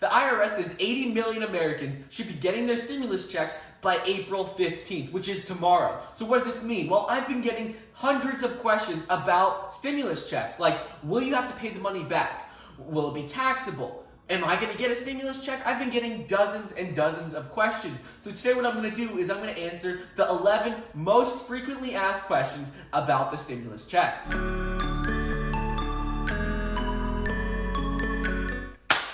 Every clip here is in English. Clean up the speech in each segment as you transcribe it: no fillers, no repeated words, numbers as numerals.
IRS says 80 million Americans should be getting their stimulus checks by April 15th, which is tomorrow. So what does this mean? Well, I've been getting hundreds of questions about stimulus checks, like, will you have to pay the money back? Will it be taxable? Am I going to get a stimulus check? I've been getting dozens and dozens of questions. So today what I'm going to do is I'm going to answer the 11 most frequently asked questions about the stimulus checks.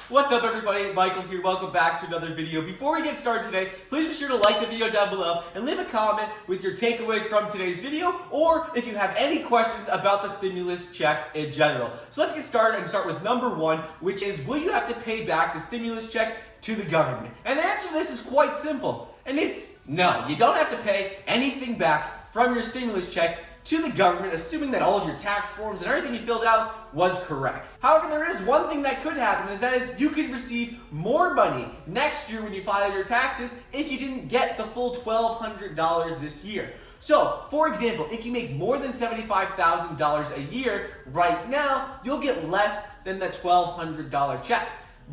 What's up everybody, Michael here, welcome back to another video. Before we get started today, please be sure to like the video down below and leave a comment with your takeaways from today's video, or if you have any questions about the stimulus check in general. So let's get started and start with number one, which is, will you have to pay back the stimulus check to the government? And the answer to this is quite simple, and it's no. You don't have to pay anything back from your stimulus check to the government, assuming that all of your tax forms and everything you filled out was correct. However, there is one thing that could happen, is that you could receive more money next year when you file your taxes if you didn't get the full $1,200 this year. So, for example, if you make more than $75,000 a year right now, you'll get less than the $1,200 check.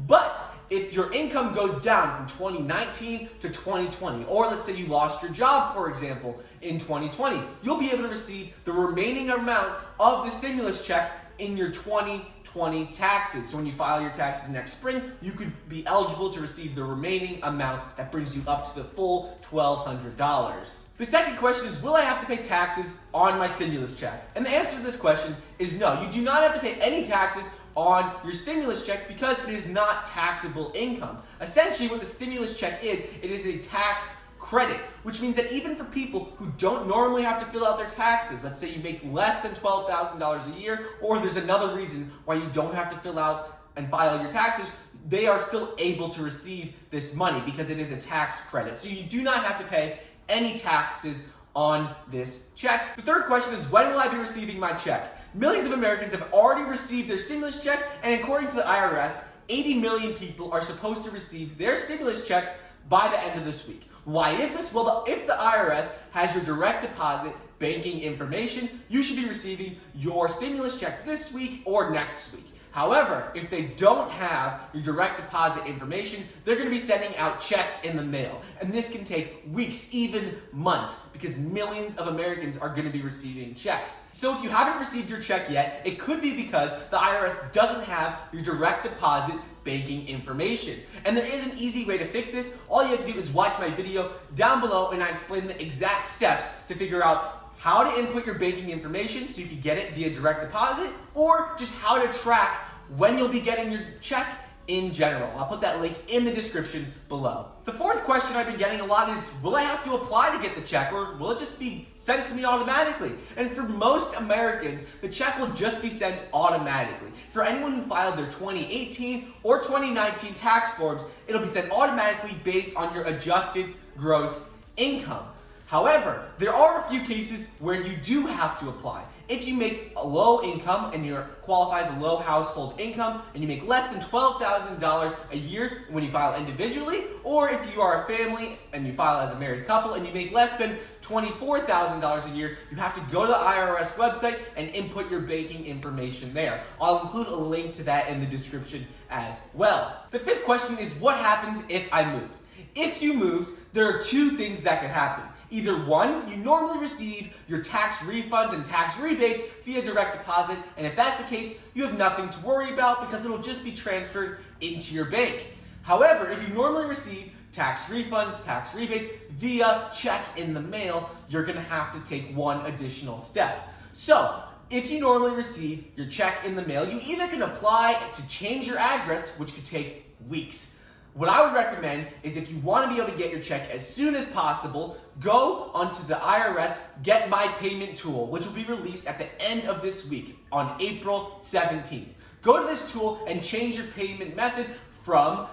But if your income goes down from 2019 to 2020, or let's say you lost your job, for example, in 2020, you'll be able to receive the remaining amount of the stimulus check in your 2020 taxes. So when you file your taxes next spring, you could be eligible to receive the remaining amount that brings you up to the full $1,200. The second question is, will I have to pay taxes on my stimulus check? And the answer to this question is no. You do not have to pay any taxes on your stimulus check because it is not taxable income. Essentially, what the stimulus check is, it is a tax credit, which means that even for people who don't normally have to fill out their taxes, let's say you make less than $12,000 a year, or there's another reason why you don't have to fill out and file your taxes, they are still able to receive this money because it is a tax credit. So you do not have to pay any taxes on this check. The third question is, when will I be receiving my check? Millions of Americans have already received their stimulus check, and according to the IRS, 80 million people are supposed to receive their stimulus checks by the end of this week. Why is this? Well, if the IRS has your direct deposit banking information, you should be receiving your stimulus check this week or next week. However, if they don't have your direct deposit information, they're going to be sending out checks in the mail. And this can take weeks, even months, because millions of Americans are going to be receiving checks. So if you haven't received your check yet, it could be because the IRS doesn't have your direct deposit banking information. And there is an easy way to fix this. All you have to do is watch my video down below, and I explain the exact steps to figure out how to input your banking information so you can get it via direct deposit, or just how to track when you'll be getting your check in general. I'll put that link in the description below. The fourth question I've been getting a lot is, will I have to apply to get the check, or will it just be sent to me automatically? And for most Americans, the check will just be sent automatically. For anyone who filed their 2018 or 2019 tax forms, it'll be sent automatically based on your adjusted gross income. However, there are a few cases where you do have to apply. If you make a low income and you qualify as a low household income, and you make less than $12,000 a year when you file individually, or if you are a family and you file as a married couple and you make less than $24,000 a year, you have to go to the IRS website and input your banking information there. I'll include a link to that in the description as well. The fifth question is, what happens if I moved? If you moved, there are two things that could happen. Either one, you normally receive your tax refunds and tax rebates via direct deposit, and if that's the case, you have nothing to worry about because it'll just be transferred into your bank. However, if you normally receive tax refunds, tax rebates via check in the mail, you're gonna have to take one additional step. So, if you normally receive your check in the mail, you either can apply to change your address, which could take weeks. What I would recommend is, if you want to be able to get your check as soon as possible, go onto the IRS Get My Payment tool, which will be released at the end of this week on April 17th. Go to this tool and change your payment method from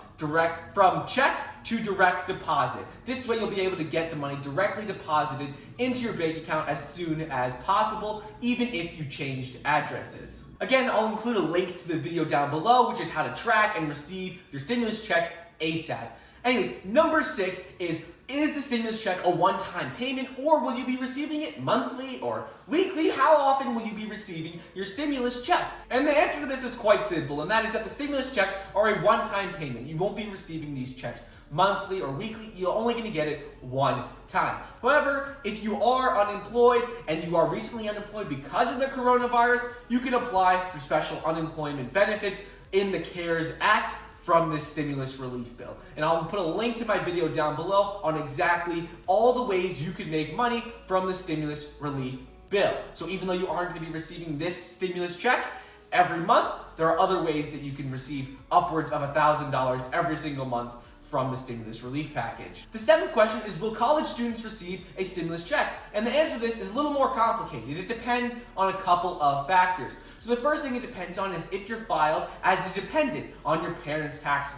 check to direct deposit. This way you'll be able to get the money directly deposited into your bank account as soon as possible, even if you changed addresses. Again, I'll include a link to the video down below, which is how to track and receive your stimulus check ASAP. Anyways, number 6 is the stimulus check a one-time payment, or will you be receiving it monthly or weekly? How often will you be receiving your stimulus check? And the answer to this is quite simple, and that is that the stimulus checks are a one-time payment. You won't be receiving these checks monthly or weekly. You're only going to get it one time. However, if you are unemployed and you are recently unemployed because of the coronavirus, you can apply for special unemployment benefits in the CARES Act from this stimulus relief bill. And I'll put a link to my video down below on exactly all the ways you can make money from the stimulus relief bill. So even though you aren't going to be receiving this stimulus check every month, there are other ways that you can receive upwards of $1,000 every single month from the stimulus relief package. The 7th question is, will college students receive a stimulus check? And the answer to this is a little more complicated. It depends on a couple of factors. So the first thing it depends on is if you're filed as a dependent on your parents' tax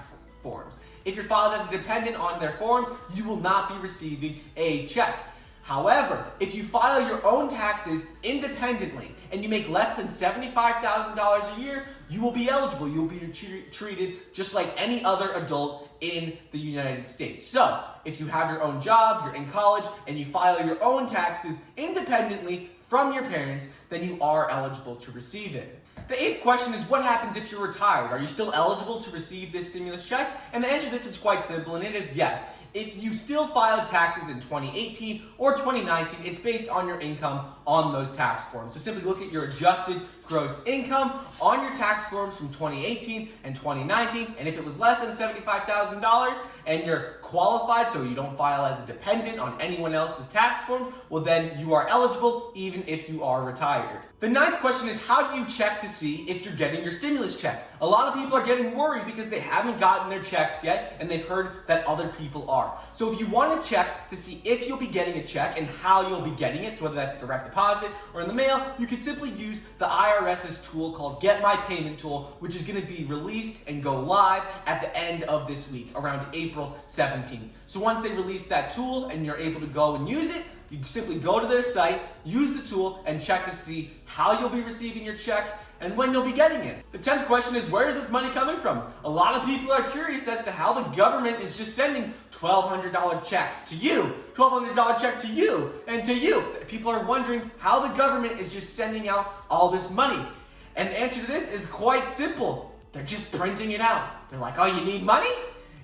forms. If you're filed as a dependent on their forms, you will not be receiving a check. However, if you file your own taxes independently and you make less than $75,000 a year, you will be eligible. You'll be treated just like any other adult in the United States. So, if you have your own job, you're in college, and you file your own taxes independently from your parents, then you are eligible to receive it. The 8th question is, what happens if you're retired? Are you still eligible to receive this stimulus check? And the answer to this is quite simple, and it is yes. If you still filed taxes in 2018 or 2019, it's based on your income on those tax forms. So simply look at your adjusted gross income on your tax forms from 2018 and 2019, and if it was less than $75,000 and you're qualified, so you don't file as a dependent on anyone else's tax forms, well then you are eligible even if you are retired. The 9th question is, how do you check to see if you're getting your stimulus check? A lot of people are getting worried because they haven't gotten their checks yet and they've heard that other people are. So if you want to check to see if you'll be getting a check and how you'll be getting it, so whether that's direct deposit or in the mail, you can simply use the IRS's tool called Get My Payment Tool, which is going to be released and go live at the end of this week, around April 17th. So once they release that tool and you're able to go and use it, you simply go to their site, use the tool, and check to see how you'll be receiving your check and when you'll be getting it. The 10th question is, where is this money coming from? A lot of people are curious as to how the government is just sending $1,200 checks to you, $1,200 check to you, and to you. People are wondering how the government is just sending out all this money. And the answer to this is quite simple. They're just printing it out. They're like, oh, you need money?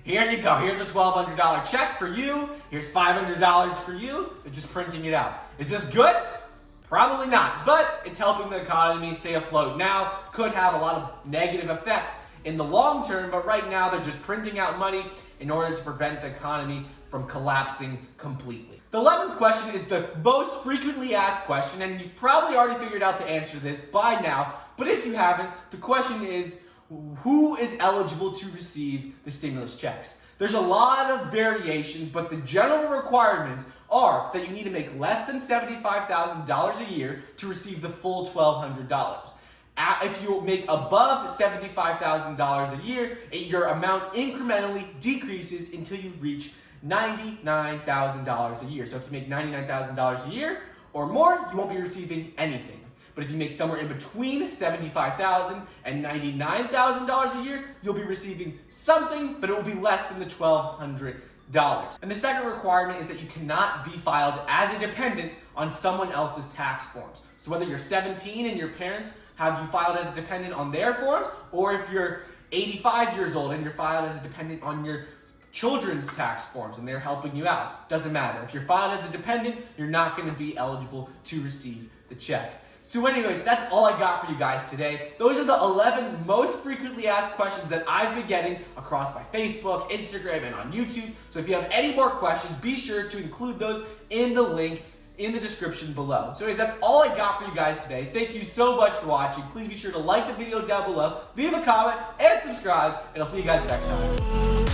Here you go. Here's a $1,200 check for you. Here's $500 for you. They're just printing it out. Is this good? Probably not, but it's helping the economy stay afloat now. Could have a lot of negative effects in the long term, but right now they're just printing out money in order to prevent the economy from collapsing completely. The 11th question is the most frequently asked question, and you've probably already figured out the answer to this by now, but if you haven't, the question is, who is eligible to receive the stimulus checks? There's a lot of variations, but the general requirements are that you need to make less than $75,000 a year to receive the full $1,200. If you make above $75,000 a year, your amount incrementally decreases until you reach $99,000 a year. So if you make $99,000 a year or more, you won't be receiving anything. But if you make somewhere in between $75,000 and $99,000 a year, you'll be receiving something, but it will be less than the $1,200. And the second requirement is that you cannot be filed as a dependent on someone else's tax forms. So whether you're 17 and your parents have you filed as a dependent on their forms, or if you're 85 years old and you're filed as a dependent on your children's tax forms and they're helping you out, doesn't matter. If you're filed as a dependent, you're not going to be eligible to receive the check. So anyways, that's all I got for you guys today. Those are the 11 most frequently asked questions that I've been getting across my Facebook, Instagram, and on YouTube. So if you have any more questions, be sure to include those in the link in the description below. So anyways, that's all I got for you guys today. Thank you so much for watching. Please be sure to like the video down below, leave a comment, and subscribe, and I'll see you guys next time.